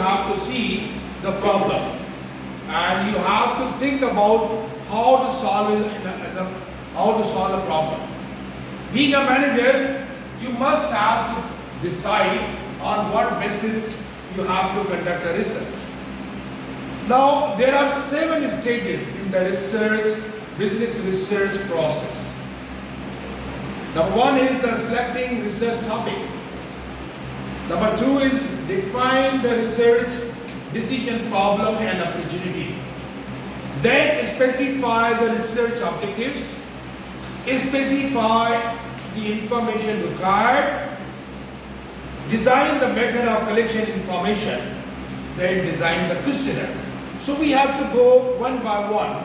have to see the problem and you have to think about how to solve the problem. Being a manager, you must have to decide on what basis you have to conduct a research. Now, there are 7 stages in the business research process. Number 1 is selecting research topic. Number 2 is define the research decision problem and opportunities. Then specify the research objectives, specify the information required, design the method of collection information, then design the questionnaire. So we have to go one by one.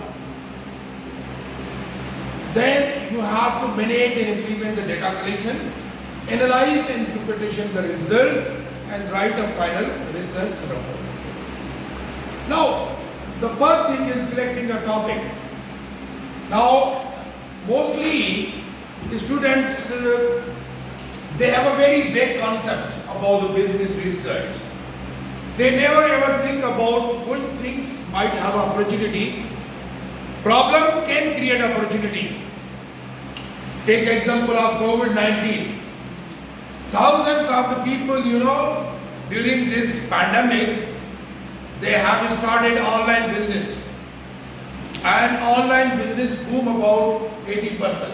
Then you have to manage and implement the data collection, analyze and interpretation the results, and write a final research report. Now, the first thing is selecting a topic. Now, mostly the students, they have a very vague concept about the business research. They never ever think about which things might have opportunity. Problem can create opportunity. Take example of COVID-19. Thousands of the people, during this pandemic, they have started online business. And online business boom about 80%.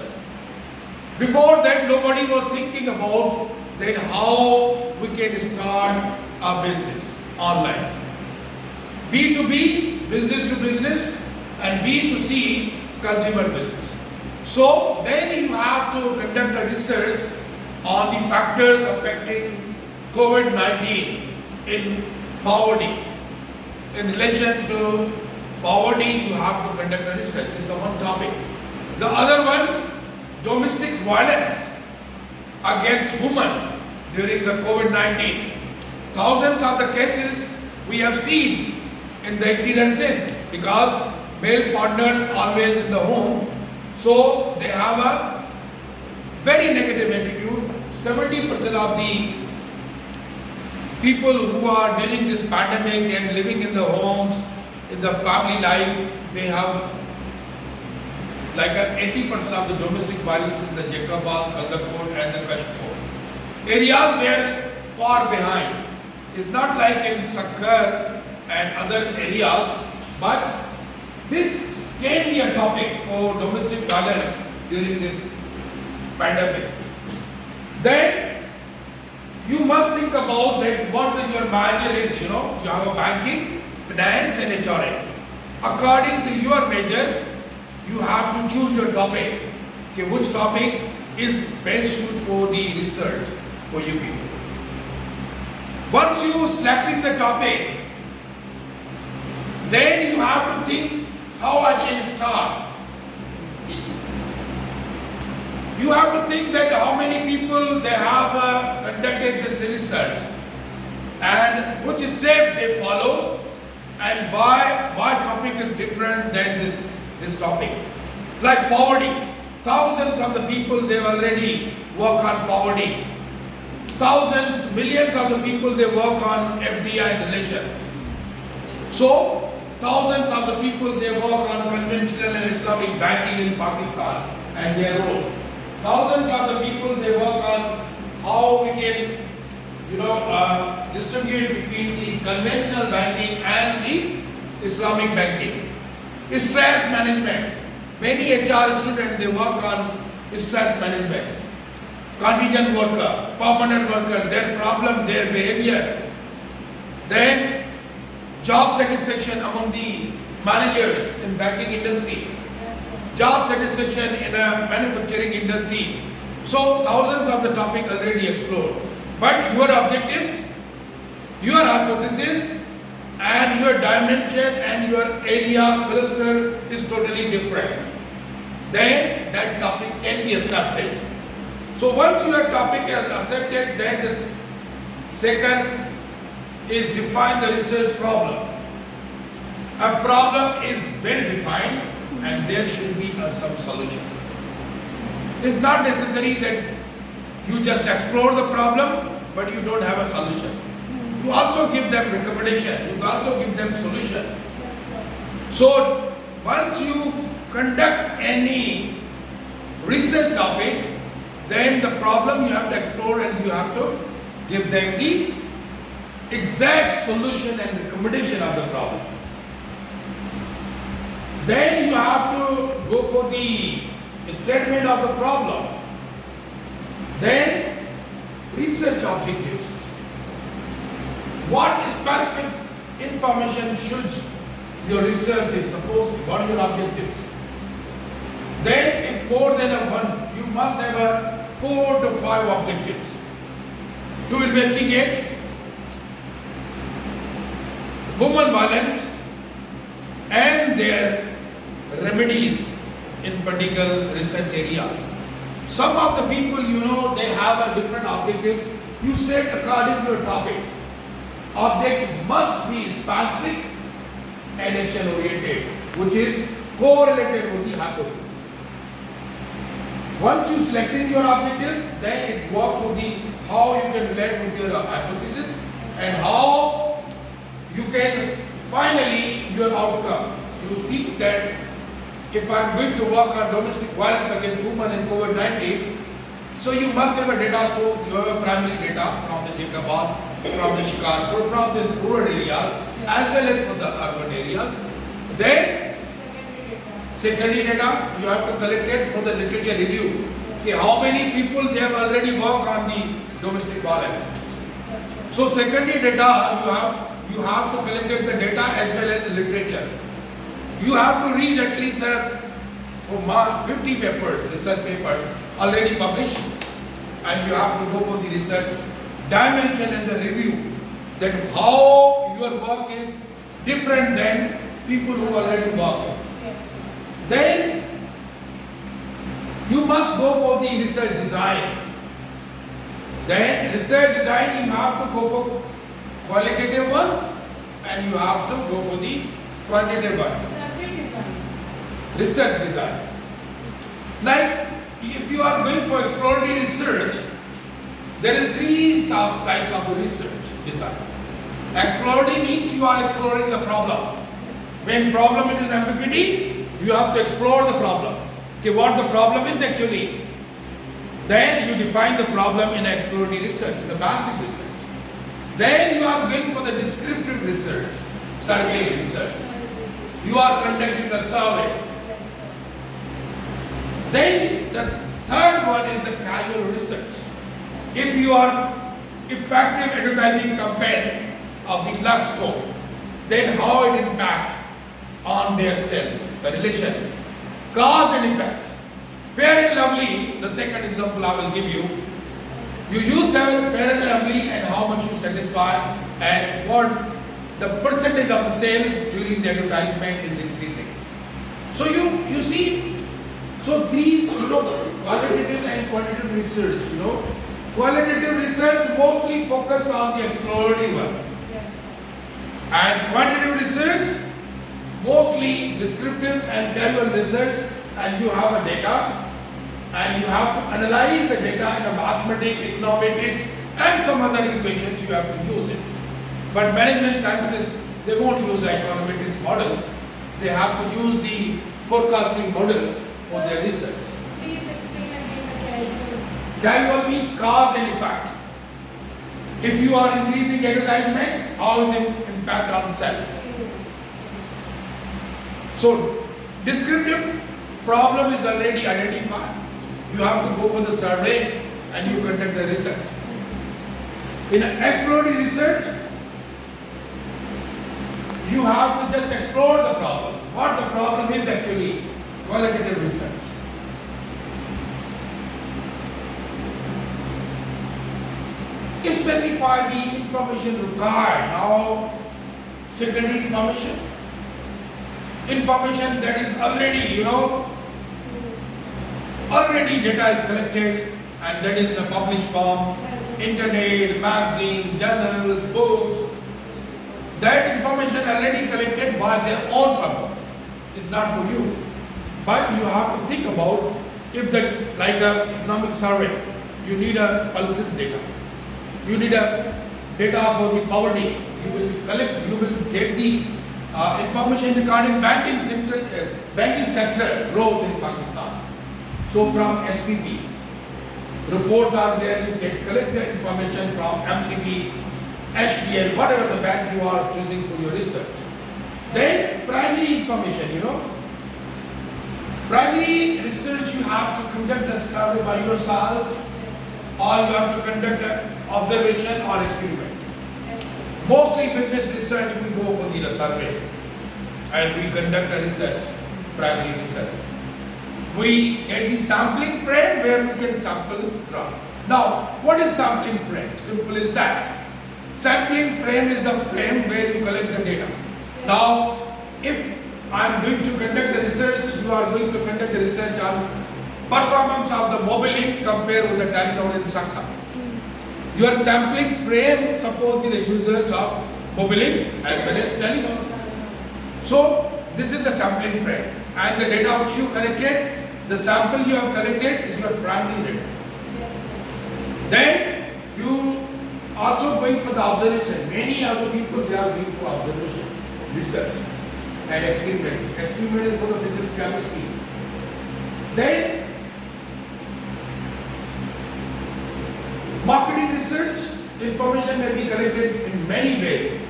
Before that, nobody was thinking about that how we can start a business online. B2B, business to business, and B2C, consumer business. So then you have to conduct a research on the factors affecting COVID-19 in poverty. In relation to poverty, you have to conduct a research. This is one topic. The other one, domestic violence against women during the COVID-19. Thousands of the cases we have seen in the interior Sindh because male partners always in the home, so they have a very negative attitude. 70% of the people who are during this pandemic and living in the homes, in the family life, they have like 80% of the domestic violence in the Jacobabad, Kandakot and the Kashmir. Areas were far behind. It's not like in Sakkar and other areas, but this can be a topic for domestic violence during this pandemic. Then you must think about that what your major is, you have a banking, finance and HRA. According to your major, you have to choose your topic. Okay, which topic is best suited for the research for you people. Once you selecting the topic, then you have to think how I can start. You have to think that how many people they have conducted this research and which step they follow and why topic is different than this topic. Like poverty, thousands of the people they already work on poverty. Thousands, millions of the people they work on FDI and religion. So thousands of the people they work on conventional and Islamic banking in Pakistan and their role. Thousands of the people they work on how we can distribute between the conventional banking and the Islamic banking. Stress management. Many HR students they work on stress management. Contingent worker, permanent worker, their problem, their behavior. Then job satisfaction among the managers in banking industry. Job satisfaction in a manufacturing industry. So thousands of the topic already explored. But your objectives, your hypothesis and your dimension and your area cluster is totally different. Then that topic can be accepted. So once your topic is accepted, then the second is define the research problem. A problem is well defined and there should be some solution. It's not necessary that you just explore the problem but you don't have a solution. you also give them recommendation, you also give them solution. So once you conduct any research topic, then the problem you have to explore and you have to give them the exact solution and recommendation of the problem. Then you have to go for the statement of the problem. Then research objectives. What specific information should your research is supposed to be? What are your objectives? Then if more than one, you must have a 4 to 5 objectives to investigate women violence and their remedies in particular research areas. Some of the people, they have a different objectives. You set according to your topic. Object must be specific and action oriented, which is correlated with the hypothesis. Once you selecting your objectives, then it works with the how you can relate with your hypothesis and how you can finally your outcome. You think that if I am going to work on domestic violence against women in COVID-19, so you must have a data, so you have a primary data from the Jacobabad, from the Chicago, from the rural areas, as well as from the urban areas. Then, secondary data, you have to collect it for the literature review. Okay, how many people they have already worked on the domestic violence. So secondary data, you have to collect the data as well as the literature. You have to read at least 50 papers, research papers already published, and you have to go for the research dimension and the review that how your work is different than people who already work. Then you must go for the research design. Then research design, you have to go for qualitative one and you have to go for the quantitative one. Research design. Like if you are going for exploratory research, there is 3 types of the research design. Exploratory means you are exploring the problem. When problem is ambiguity, you have to explore the problem. Okay, what the problem is actually. Then you define the problem in exploratory research, the basic research. Then you are going for the descriptive research, survey research. You are conducting a survey. Then the third one is the casual research. If you are effective advertising campaign of the Lux soap, then how it impact on their sales, the relation, cause and effect. Fair and Lovely, the second example I will give you. You use Fair and Lovely and how much you satisfy and what the percentage of the sales during the advertisement is increasing. So you see, so these qualitative and quantitative research, qualitative research mostly focus on the exploratory one. Yes. And quantitative research mostly descriptive and casual research, and you have a data and you have to analyze the data in a mathematics, econometrics and some other equations you have to use it. But management sciences, they won't use econometrics models. They have to use the forecasting models for their research. Please explain again the casual. Casual means cause and effect. If you are increasing advertisement, how is it impact on sales? So, descriptive problem is already identified. You have to go for the survey and you conduct the research. In exploratory research, you have to just explore the problem. What the problem is actually, qualitative research. You specify the information required. Now, secondary information. Information that is already, already data is collected and that is in a published form, internet, magazine, journals, books. That information already collected by their own purpose. It's not for you. But you have to think about if like an economic survey, you need a pulses data. You need a data for the poverty. You will collect, you will get the information regarding banking sector growth in Pakistan. So from SPP, reports are there, you can collect the information from MCB, HDL, whatever the bank you are choosing for your research. Then primary information, primary research you have to conduct a survey by yourself, or you have to conduct an observation or experiment. Mostly business research we go for the survey and we conduct a research, primary research. We get the sampling frame where we can sample from. Now, what is sampling frame? Simple as that. Sampling frame is the frame where you collect the data. Now, if I am going to conduct a research, you are going to conduct a research on performance of the mobile link compared with the Telenor in Sakha. Your sampling frame suppose be the users of mobile link as well as Telenor. So, this is the sampling frame. And the data which you collected, the sample you have collected is your primary data. Then you also going for the observation. Many other people they are going for observation, research and experiment. Experiment is for the physics, chemistry. Then marketing research information may be collected in many ways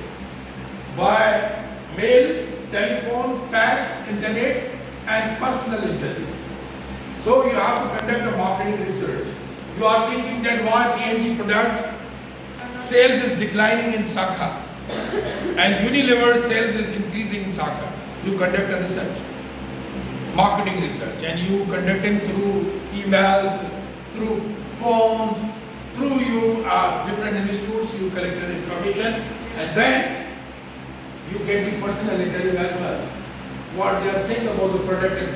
by mail, telephone, fax, internet and personal interview. So you have to conduct a marketing research. You are thinking that why P&G products sales is declining in Sakha and Unilever sales is increasing in Sakha. You conduct a research, marketing research, and you conducting through emails, through phones, through you different institutes, you collect the information and then you get the personal interview as well. What they are saying about the product and